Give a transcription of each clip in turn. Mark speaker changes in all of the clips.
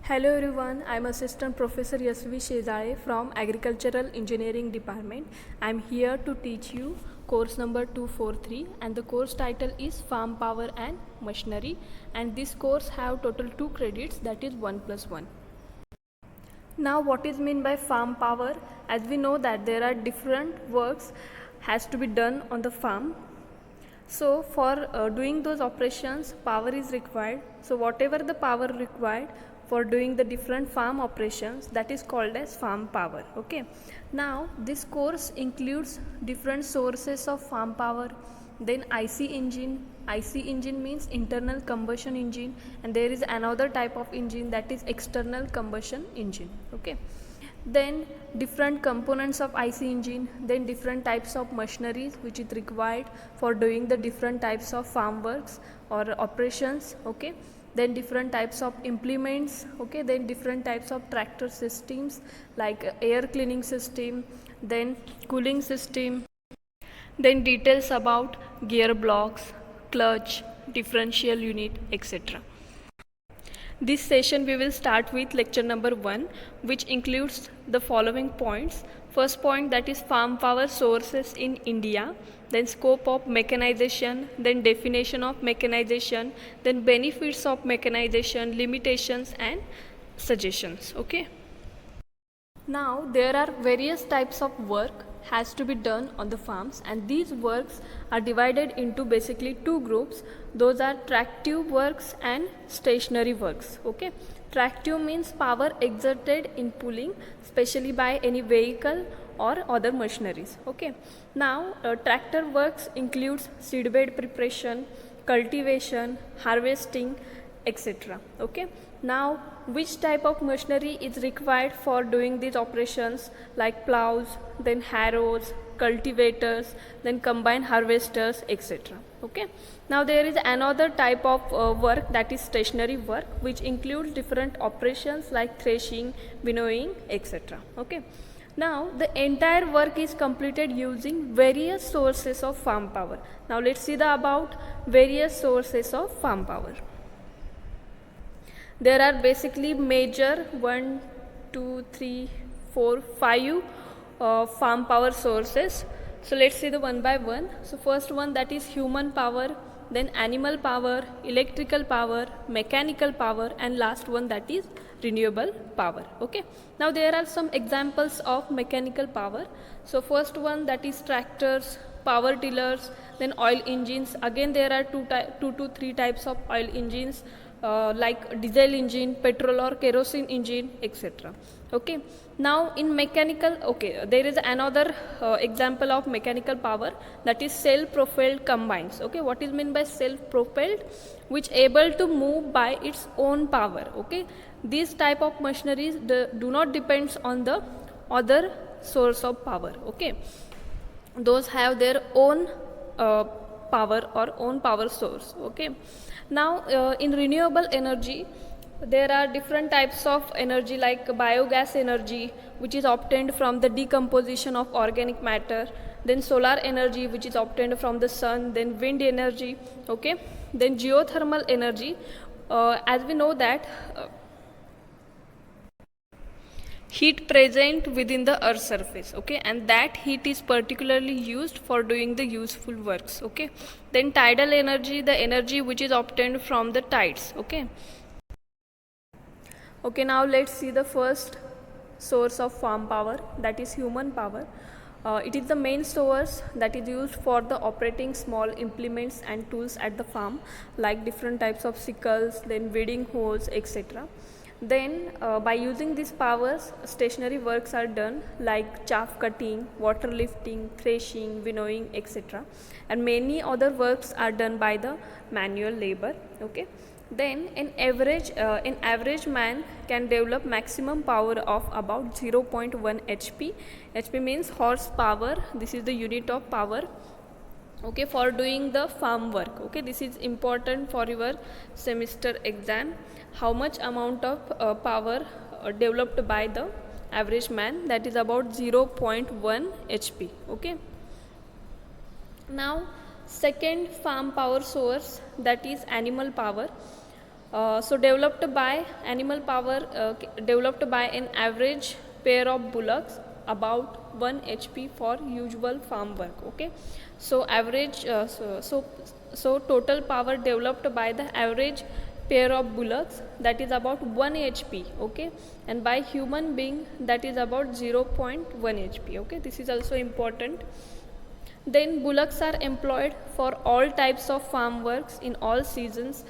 Speaker 1: Hello everyone, I am Assistant Professor Yasvi Shezale from Agricultural Engineering Department. I am here to teach you course number 243 and the course title is Farm Power and Machinery, and this course have total 2 credits, that is 1 plus 1. Now what is meant by farm power? As we know that there are different works has to be done on the farm. So for doing those operations power is required. So whatever the power required for doing the different farm operations, that is called as farm power. Okay, now this course includes different sources of farm power. Then IC engine means internal combustion engine, and there is another type of engine that is external combustion engine. Okay, then different components of IC engine, then different types of machineries which is required for doing the different types of farm works or operations. Okay, then different types of implements. Okay, then different types of tractor systems like air cleaning system, then cooling system, then details about gear blocks, clutch, differential unit, etc. This session we will start with lecture number 1, which includes the following points. First point, that is farm power sources in India, then scope of mechanization, then definition of mechanization, then benefits of mechanization, limitations and suggestions. Okay. Now there are various types of work has to be done on the farms, and these works are divided into basically two groups. Those are tractive works and stationary works. Okay, tractive means power exerted in pulling, especially by any vehicle or other machineries. Okay, now tractor works includes seedbed preparation, cultivation, harvesting, etc. Okay, now which type of machinery is required for doing these operations, like plows, then harrows, cultivators, then combine harvesters, etc. Okay, now there is another type of work, that is stationary work, which includes different operations like threshing, winnowing, etc. Okay, now the entire work is completed using various sources of farm power. Now let's see the about various sources of farm power. There are basically major 1, 2, 3, 4, 5 farm power sources. So let's see the one by one. So first one, that is human power, then animal power, electrical power, mechanical power, and last one, that is renewable power. Okay, now there are some examples of mechanical power. So first one, that is tractors, power tillers, then oil engines. Again there are two to three types of oil engines, like diesel engine, petrol or kerosene engine, etc. Okay, now in mechanical, okay, there is another example of mechanical power, that is self-propelled combines. Okay, what is meant by self-propelled? Which able to move by its own power. Okay, these type of machineries do not depends on the other source of power. Okay, those have their own power or own power source. Okay, now in renewable energy there are different types of energy, like biogas energy, which is obtained from the decomposition of organic matter, then solar energy, which is obtained from the sun, then wind energy. Okay, then geothermal energy, as we know that heat present within the earth surface. Okay, and that heat is particularly used for doing the useful works. Okay, then tidal energy, the energy which is obtained from the tides. Okay, now let's see the first source of farm power, that is human power. It is the main source that is used for the operating small implements and tools at the farm, like different types of sickles, then weeding hoes, etc. Then by using these powers, stationary works are done, like chaff cutting, water lifting, threshing, winnowing, etc. And many other works are done by the manual labor. Okay, then an average man can develop maximum power of about 0.1 HP. HP means horsepower. This is the unit of power. Okay, for doing the farm work. Okay, this is important for your semester exam. How much amount of power developed by the average man? That is about 0.1 HP. Okay, now second farm power source, that is animal power. So developed by animal power, developed by an average pair of bullocks about 1 HP for usual farm work. Okay, so average so total power developed by the average pair of bullocks, that is about 1 HP. Okay, and by human being, that is about 0.1 HP. Okay, this is also important. Then bullocks are employed for all types of farm works in all seasons.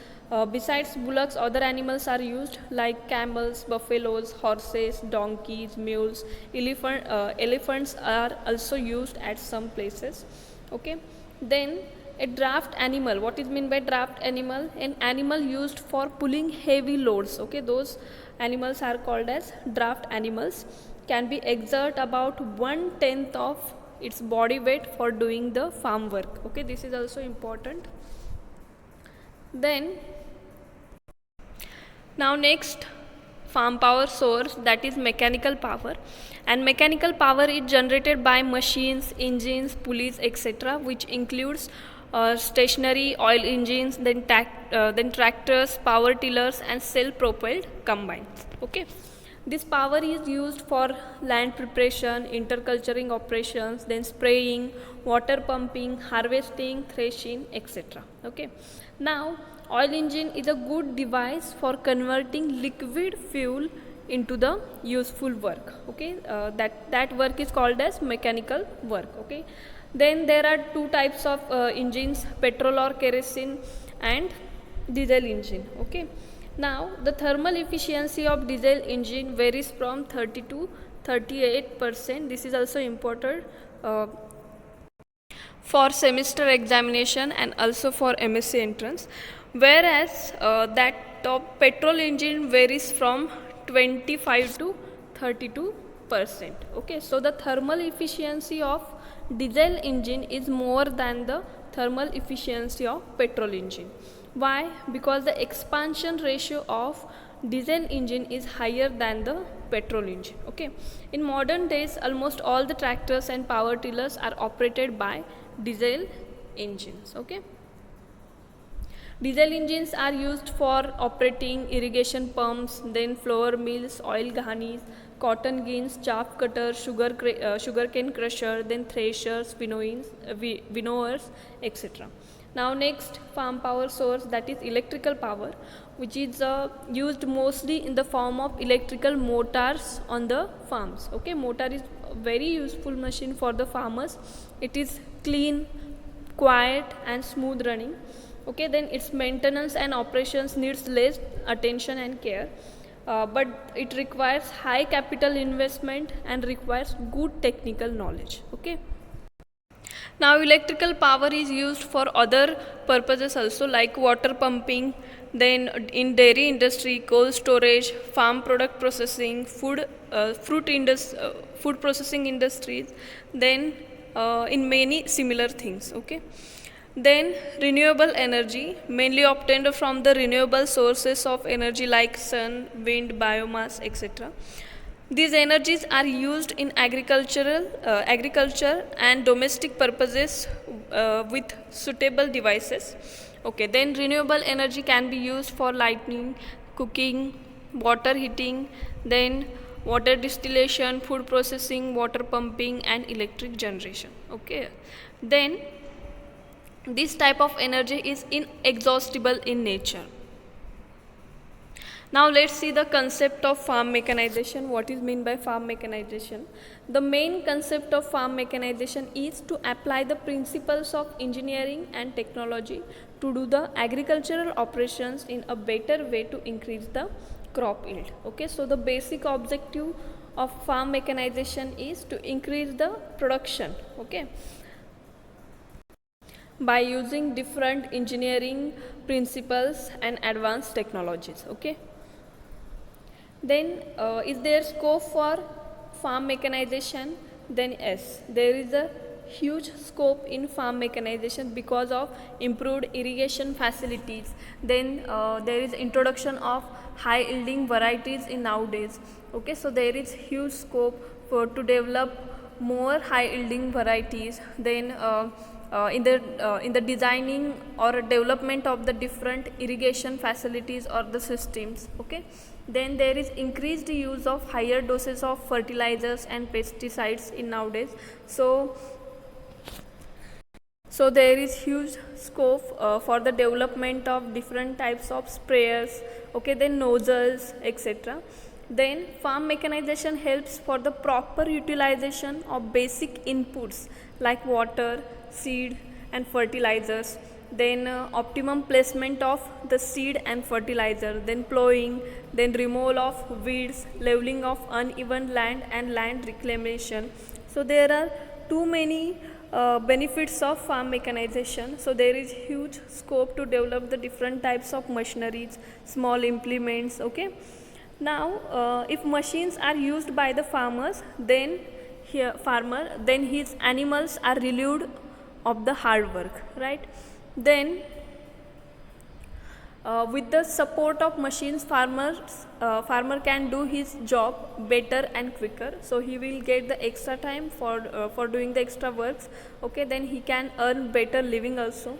Speaker 1: Besides bullocks, other animals are used like camels, buffaloes, horses, donkeys, mules. Elephants are also used at some places. Okay. Then a draft animal. What is meant by draft animal? An animal used for pulling heavy loads. Okay, those animals are called as draft animals. Can be exert about 1/10 of its body weight for doing the farm work. Okay, this is also important. Then now next farm power source, that is mechanical power, and mechanical power is generated by machines, engines, pulleys, etc., which includes stationary oil engines, then tractors, power tillers, and self-propelled combines. Okay, this power is used for land preparation, interculturing operations, then spraying, water pumping, harvesting, threshing, etc. Okay, now oil engine is a good device for converting liquid fuel into the useful work. Okay, that work is called as mechanical work. Okay, then there are two types of engines, petrol or kerosene and diesel engine. Okay, now the thermal efficiency of diesel engine varies from 30 to 38%. This is also important for semester examination and also for MSc entrance, whereas that of petrol engine varies from 25 to 32%. Okay, so the thermal efficiency of diesel engine is more than the thermal efficiency of petrol engine. Why? Because the expansion ratio of diesel engine is higher than the petrol engine. Okay, in modern days almost all the tractors and power tillers are operated by diesel engines. Okay, diesel engines are used for operating irrigation pumps, then flour mills, oil ghanies, cotton gins, chaff cutter, sugarcane crusher, then threshers, winnowers, etc. Now next farm power source, that is electrical power, which is used mostly in the form of electrical motors on the farms. Okay, motor is a very useful machine for the farmers. It is clean, quiet and smooth running. Okay, then its maintenance and operations needs less attention and care, but it requires high capital investment and requires good technical knowledge. Okay, now electrical power is used for other purposes also, like water pumping, then in dairy industry, cold storage, farm product processing, food processing industries, then in many similar things. Okay, then renewable energy, mainly obtained from the renewable sources of energy like sun, wind, biomass, etc. These energies are used in agriculture and domestic purposes with suitable devices. Okay, then renewable energy can be used for lighting, cooking, water heating, then water distillation, food processing, water pumping and electric generation. Okay, then this type of energy is inexhaustible in nature. Now let's see the concept of farm mechanization. What is meant by farm mechanization? The main concept of farm mechanization is to apply the principles of engineering and technology to do the agricultural operations in a better way to increase the crop yield. Okay, so the basic objective of farm mechanization is to increase the production. Okay, by using different engineering principles and advanced technologies. Okay, then is there scope for farm mechanization? Then yes, there is a huge scope in farm mechanization because of improved irrigation facilities. Then there is introduction of high yielding varieties in nowadays. Okay, so there is huge scope for to develop more high yielding varieties. Then in the designing or development of the different irrigation facilities or the systems. Okay, then there is increased use of higher doses of fertilizers and pesticides in nowadays. So there is huge scope for the development of different types of sprayers, okay, then nozzles, etc. Then farm mechanization helps for the proper utilization of basic inputs like water, seed and fertilizers. Then optimum placement of the seed and fertilizer, then plowing, then removal of weeds, leveling of uneven land and land reclamation. So there are too many benefits of farm mechanization. So there is huge scope to develop the different types of machineries, small implements. Okay, now if machines are used by the farmers, then his animals are relieved of the hard work, right? Then with the support of machines, farmer can do his job better and quicker, so he will get the extra time for doing the extra works. Okay, then he can earn better living also.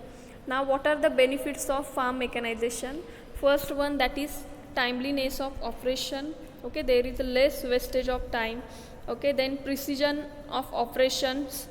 Speaker 1: Now what are the benefits of farm mechanization? First one, that is timeliness of operation. Okay, there is a less wastage of time. Okay, then precision of operations,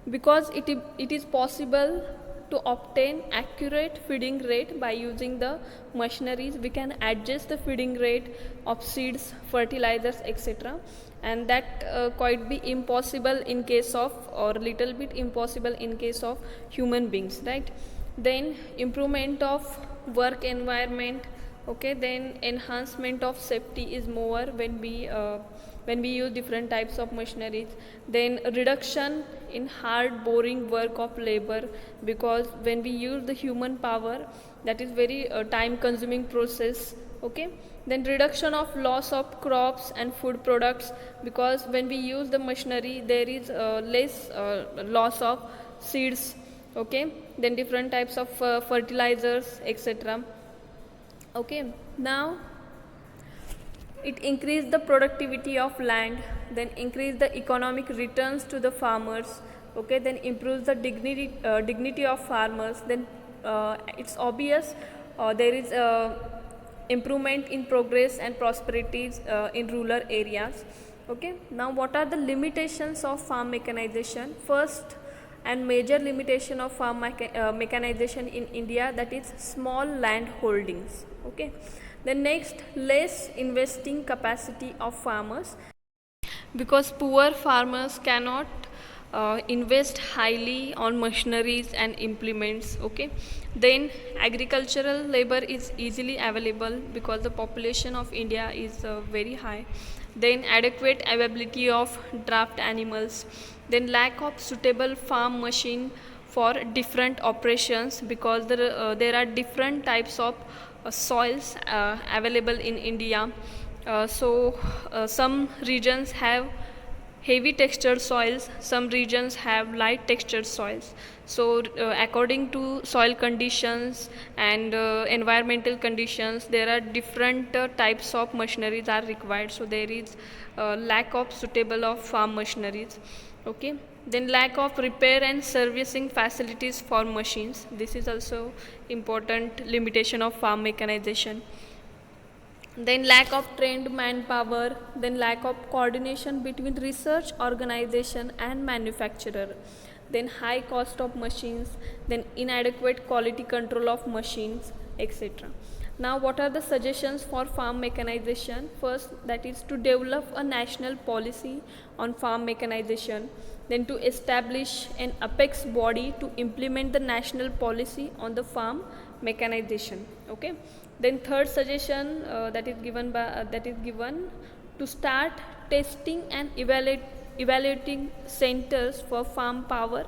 Speaker 1: because it is possible to obtain accurate feeding rate by using the machineries. We can adjust the feeding rate of seeds, fertilizers, etc., and that quite be impossible in case of, or little bit impossible in case of human beings, right? Then improvement of work environment. Okay, then enhancement of safety is more when we use different types of machineries. Then reduction in hard boring work of labor, because when we use the human power, that is very time consuming process. Okay, then reduction of loss of crops and food products, because when we use the machinery there is less loss of seeds. Okay, then different types of fertilizers, etc. Okay, now it increase the productivity of land, then increase the economic returns to the farmers. Okay, then improves the dignity of farmers. Then it's obvious there is improvement in progress and prosperities in rural areas. Okay, now what are the limitations of farm mechanization? First and major limitation of farm mechanization in India, that is small land holdings. Okay, then next, less investing capacity of farmers, because poor farmers cannot invest highly on machineries and implements. Okay, then agricultural labor is easily available because the population of India is very high. Then adequate availability of draft animals, then lack of suitable farm machine for different operations, because there are different types of soils available in India. Some regions have heavy textured soils, some regions have light textured soils. So according to soil conditions and environmental conditions, there are different types of machineries are required. So there is lack of suitable of farm machineries. Okay, then lack of repair and servicing facilities for machines. This is also important limitation of farm mechanization. Then lack of trained manpower, then lack of coordination between research organization and manufacturer, then high cost of machines, then inadequate quality control of machines, etc. Now what are the suggestions for farm mechanization? First, that is to develop a national policy on farm mechanization, then to establish an apex body to implement the national policy on the farm mechanization. Okay, then third suggestion that is given to start testing and evaluating centers for farm power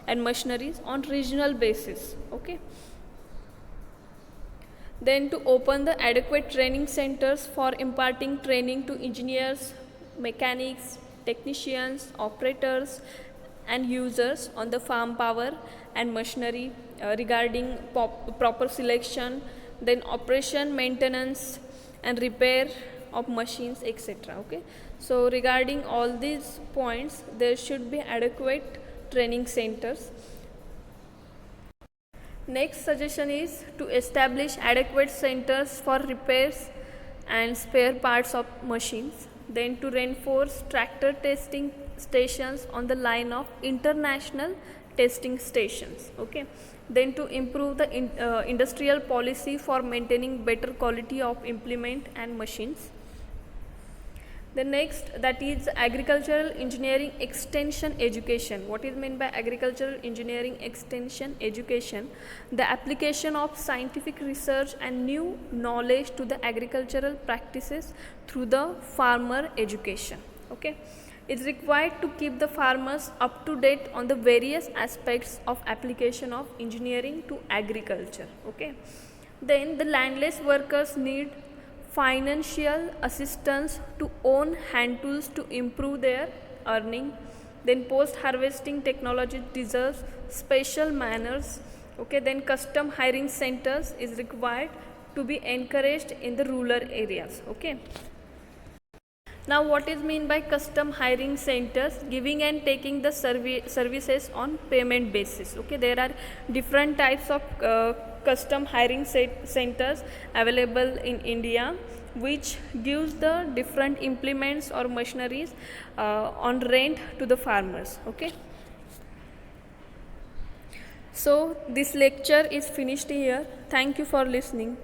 Speaker 1: and machineries on regional basis. Okay, then to open the adequate training centers for imparting training to engineers, mechanics, technicians, operators and users on the farm power and machinery regarding proper selection, then operation, maintenance and repair of machines, etc. Okay, so regarding all these points, there should be adequate training centers. Next suggestion is to establish adequate centers for repairs and spare parts of machines. Then to reinforce tractor testing stations on the line of international testing stations. Okay. Then to improve the industrial policy for maintaining better quality of implement and machines. The next, that is agricultural engineering extension education. What is meant by agricultural engineering extension education? The application of scientific research and new knowledge to the agricultural practices through the farmer education. Okay, it's required to keep the farmers up to date on the various aspects of application of engineering to agriculture. Okay, then the landless workers need financial assistance to own hand tools to improve their earning. Then post harvesting technology deserves special manners. Okay, then custom hiring centers is required to be encouraged in the rural areas. Okay, now what is mean by custom hiring centers? Giving and taking the services on payment basis. Okay, there are different types of custom hiring centers available in India, which gives the different implements or machineries on rent to the farmers. Okay, so this lecture is finished here. Thank you for listening.